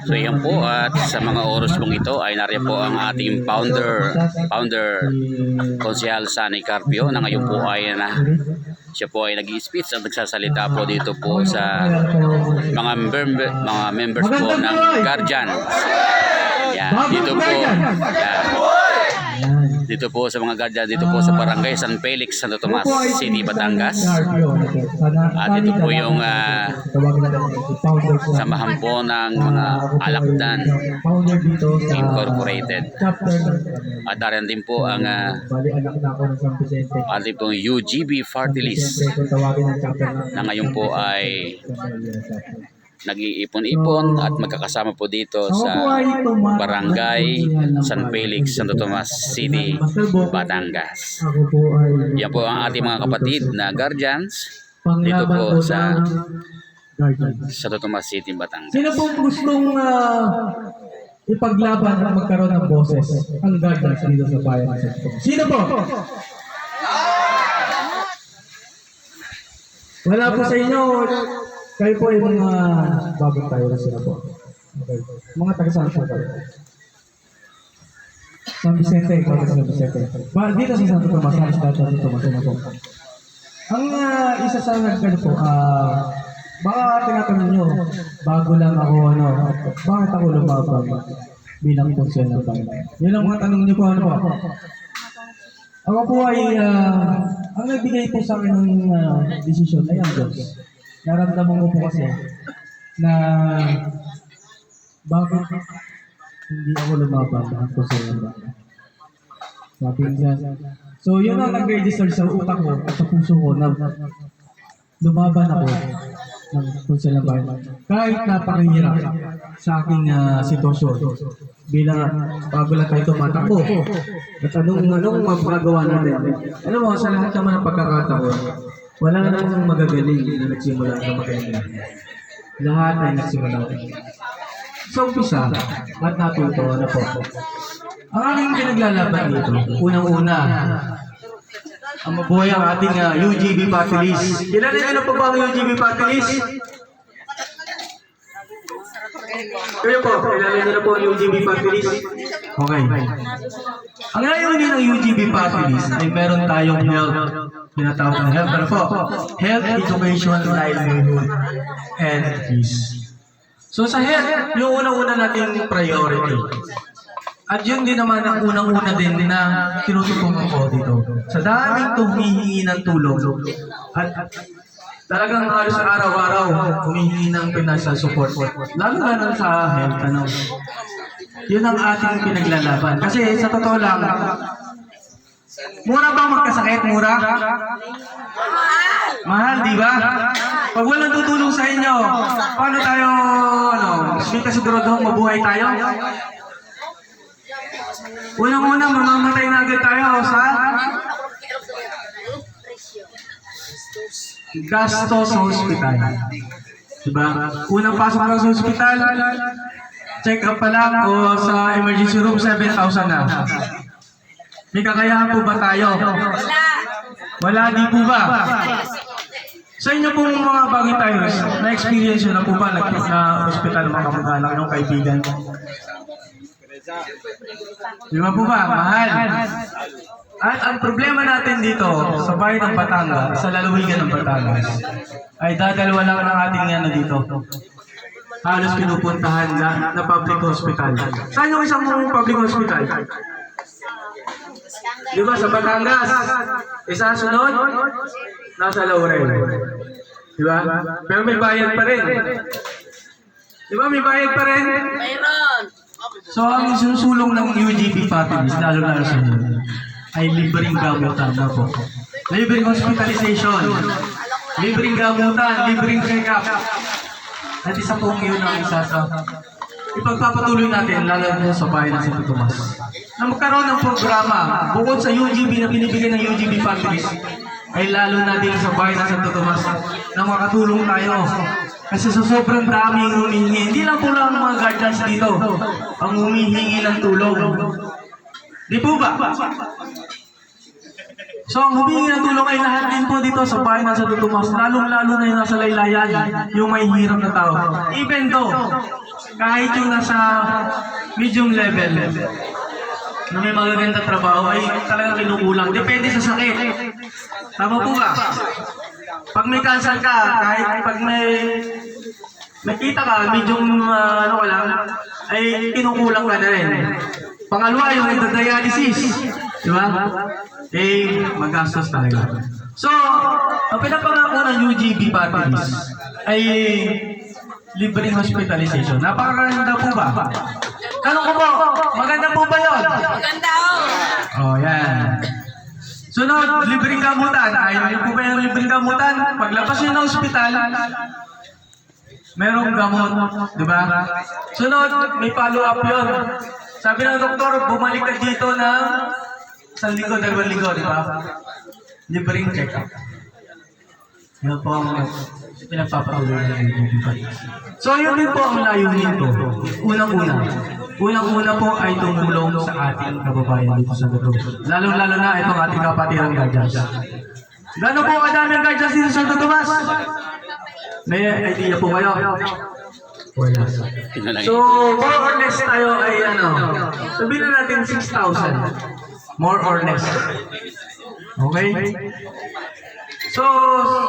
So yan po, at sa mga oras pong ito ay nariyan po ang ating founder Konsehal Sani Carpio na ngayon po ay siya po ay nag-i-speech at nagsasalita po dito po sa mga members po ng Guardian. Yan, dito po sa mga Guardian, dito po sa Barangay San Felix, Santo Tomas City, Batangas. At ito po yung samahan po ng mga Alakdan Incorporated. At daran din po ang ating pong UGB Party List na ngayon po ay nag-iipon-ipon at magkakasama po dito sa Barangay San Felix, Santo Tomas City, Batangas. Yan po ang ating mga kapatid na Guardians dito po sa Santo Tomas City, Batangas. Sino pong gustong ipaglaban at magkaroon ng boses ang Guardians dito sa bayan ng Santo Tomas? Sino po? Wala po sa inyo. Kayo po yung mga bagong tayo na sila po. Okay. Mga taga-saan po kayo? San Vicente, San Vicente. Dito sa Santo Tomas, sa Santo Tomas, ano po? Ang isa sa nagkano po, baka tinatanong nyo, bago lang ako, bakit ako lumabag bilang konsel ng bayan? Yan ang mga tanong nyo po, ano po? Ako po ay, ang nagbigay po sa akin ng desisyon ay ang Diyos. Naramdaman ko po kasi na bakit hindi ako lumaban ang konsel ng bayan. Sabi niya. So yun ang nag-register sa utak ko at sa puso ko na lumaban ako ng konsel ng bayan. Kahit napakahirap sa aking sitwasyon bilang bago lang tayo tumatakbo. At anong magagawa natin? Alam mo, sa lahat naman ng pagkakataon, wala namang magagaling na nagsimula na magaling. Lahat ay nagsimula. So, umpisa, at natuto na po. Ang aking pinaglalaban dito, unang-una, ang mabuhay ang ating UGB Party List. Kilala niyo na po ba ang UGB Party List? Kayo po, kilala niyo na po ang UGB Party List? Okay. Ang layunin ng UGB Party List ay meron tayong health. Tinatawag ng health. Ano po? Health, education, livelihood, and peace. So sa health, yung unang-una nating priority. At yun din naman ang unang-una din na tinututungan ko dito. Sa daming humihingi ng tulong. At talagang halos araw-araw humihingi ng financial support. Lalo na sa health. Yun ang ating pinaglalaban. Kasi sa totoo lang, mura ba magkasakit? Mura? Mahal, di ba? Pag walang tutulong sa inyo, paano tayo, hindi ka siguradong mabuhay tayo? Unang-una, mamamatay na agad tayo sa gasto sa hospital. Diba? Unang pasok lang sa hospital, check up pa lang o sa emergency room, 7,000 na. May kakayahan po ba tayo? Wala, di po ba? Sa inyo pong mga bagay tayo, na-experience nyo na po ba na hospital mga kamag-anak ng kaibigan? Di ba po ba? Mahal. At ang problema natin dito sa bayan ng Batangas, sa lalawigan ng Batangas, ay dadalawa lang ng ating dito. Halos pinupuntahan na public hospital. Saan yung isang public hospital? Di ba sa Batangas? Isa sunod? Nasa Laurel. Di ba? Pero may bayad pa rin. Di ba may bayad pa rin? Mayroon. So ang sinusulong ng UGB Party List, lalo-lalo sa inyo, ay libreng gamutan na po. Libreng hospitalization. Libreng gamutan, libreng check-up. At isa pong yun ang isa sa ipagpapatuloy natin, lalo na sa bayan ng Santo Tomas, na magkaroon ng programa bukod sa UGB na binibigay ng UGB Party List, ay lalo na din sa bayan ng Santo Tomas na makatulong tayo. Kasi sa sobrang daming humihingi, hindi lang po lang mga Guardians dito ang humihingi ng tulong. Di po ba? So, ang humingi ng tulong ay lahat din po dito sa bahay ng Santo Tomas, lalong-lalo na yung nasa laylayan, yung may hirap na tao. Even though, kahit yung nasa medium level, na may magaganda trabaho, ay talagang kinukulang. Depende sa sakit. Tama po ba? Pag may cancer ka, kahit pag may nakita ka, medium ano ka lang, ay kinukulang ka na rin. Pangalawa, yung dialysis. Di ba? Eh, magastos talaga. So, ang pinapangako ng UGB batteries ay libreng hospitalization. Napakaganda po ba? Tanong ko po, maganda po ba yun? Maganda oh. Oh, yan. Sunod, libreng gamutan. Ayaw niyo po ba yung libreng gamutan? Paglabas niyo ng ospital, merong gamot, di ba? Sunod, may follow-up yun. Sabi ng doktor, bumalik ka dito ng 1 linggo, 2 linggo, di ba? Libreng check-up. Yan po ang pinagpapaulo ng UGB. So, yun din po ang layunin ko. Unang-una po ay tumulong sa ating kababayan dito sa Santo Tomas. Lalong-lalo na itong ating kapatirang guardians. Gano'n po kadami ang guardians dito sa Santo Tomas? May idea po kayo? Wala. So, more or less tayo ay sabihin na natin 6,000. More or less. Okay? So,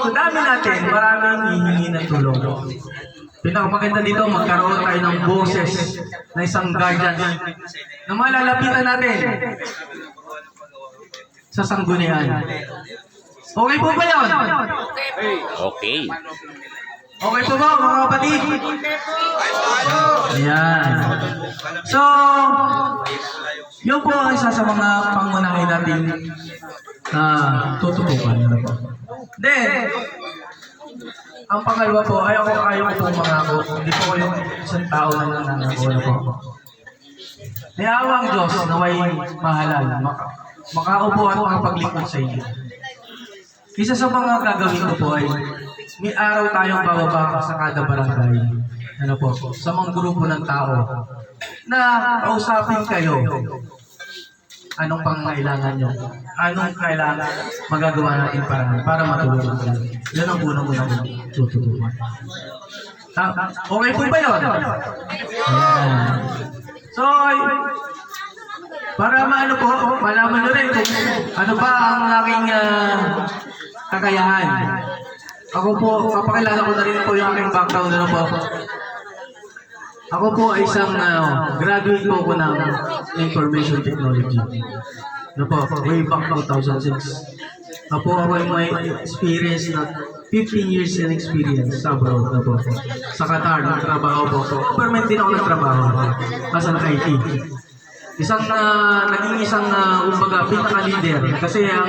sa dami natin, maraming hihingi ng tulong. Pinakamaganda dito, magkaroon tayo ng boses na isang guardian na malalapitan natin sa sanggunian. Okay po ba yun? Okay. Okay po ba, mga kapatid? Ayan. So, yun po ang isa sa mga pangunahin natin na tututukan. Then, ang pangalawa po, ayaw ko pong mangako. Hindi po yung isang tao na nanangako na po. May awang Diyos na may mahalal. Makaupo at makapaglingkod sa inyo. Isa sa mga gagawin ko po ay may araw tayong bababa sa kada barangay. Ano po, sa mga grupo ng tao na kausapin kayo. Anong pangangailangan nyo? Anong kailangan magagawa natin para matulungan kayo? Yan ang unang-unang tutulungan. Okay po ba yun? Ayan. So, para malaman nyo rin kung ano ba ang aking kakayahan. Ako po, kapakilala ko na rin po yung aking background. Ano po? Ako po ay isang graduate po ako ng Information Technology. Ano po, way back 2006. Ako ay may experience na 15 years in experience sa abroad na po. Sa Qatar, nagtrabaho po ako. Permanent din ako nagtrabaho as an IT. Naging isang kumbaga, pinaka-leader. Kasi ang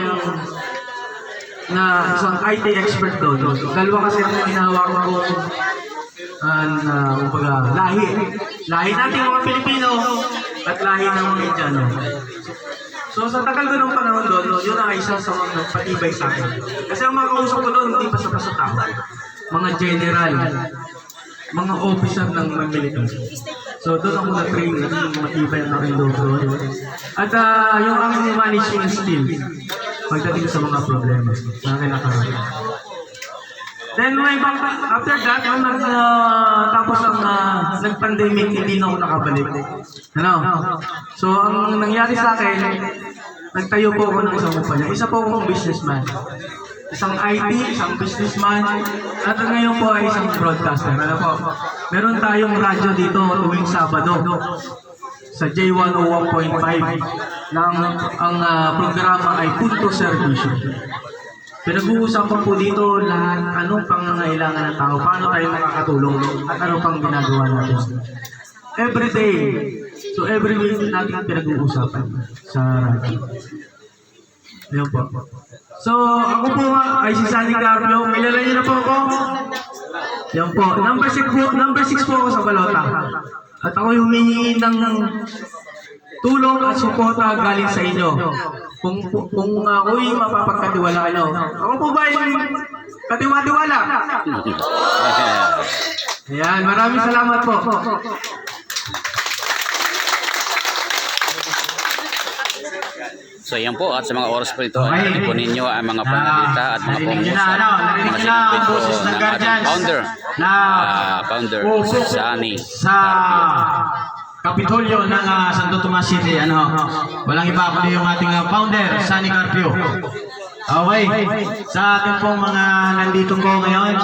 isang IT expert doon. Dalawa kasi ang hinahawakan ko kumbaga, lahi. Lahi natin mga Pilipino at lahi ng mga Indiano. So sa tagal ko ng panahon doon, yun ang isa sa mga patibay sa akin. Kasi ang mga kausap ko doon, hindi basta-basta tao. Mga general, mga officer ng military. So doon ako na-train, naging matibay ang aking loob doon. At yung aking management skill, pagdating sa mga problema na kailangan. Then way back after that, tapos ang nag-pandemic, hindi na ako nakabalik. Ano? So ang nangyari sa akin, nagtayo po ako ng isang kumpanya. Isa po akong businessman. Isang IT, isang businessman, at ngayon po ay isang broadcaster. Ano po? Meron tayong radyo dito tuwing Sabado sa J101.5 ang programa ay Punto Servicio. Pinag-uusapan po dito lahat anong pangangailangan ng tao, paano tayo makakatulong, at ano pang ginagawa natin. Every day, so every week natin pinag-uusapan sa radyo. Ayan po. So, ako po ay si Sunny Carpio. Kilala niyo na po ako? Yan po. Number 6 po ako sa balota. At ako yung humingi ng tulong at suporta galing sa inyo. Kung ako'y mapapagkatiwalaan nyo. Ako po ba yung katiwa-tiwala? Ayan, maraming salamat po. So yan po, at sa mga oras po ito, ay narinig po ninyo ang mga panalita at mga Narinig promos nyo na, at mga narinig nyo na ang sinabi po boses ng ng ating Guardians founder, founder upo Sunny sa Carpio. Kapitolyo ng Santo Tomas City. Walang iba kundi yung ating founder, Sunny Carpio. Okay, sa ating pong mga nandito ko ngayon,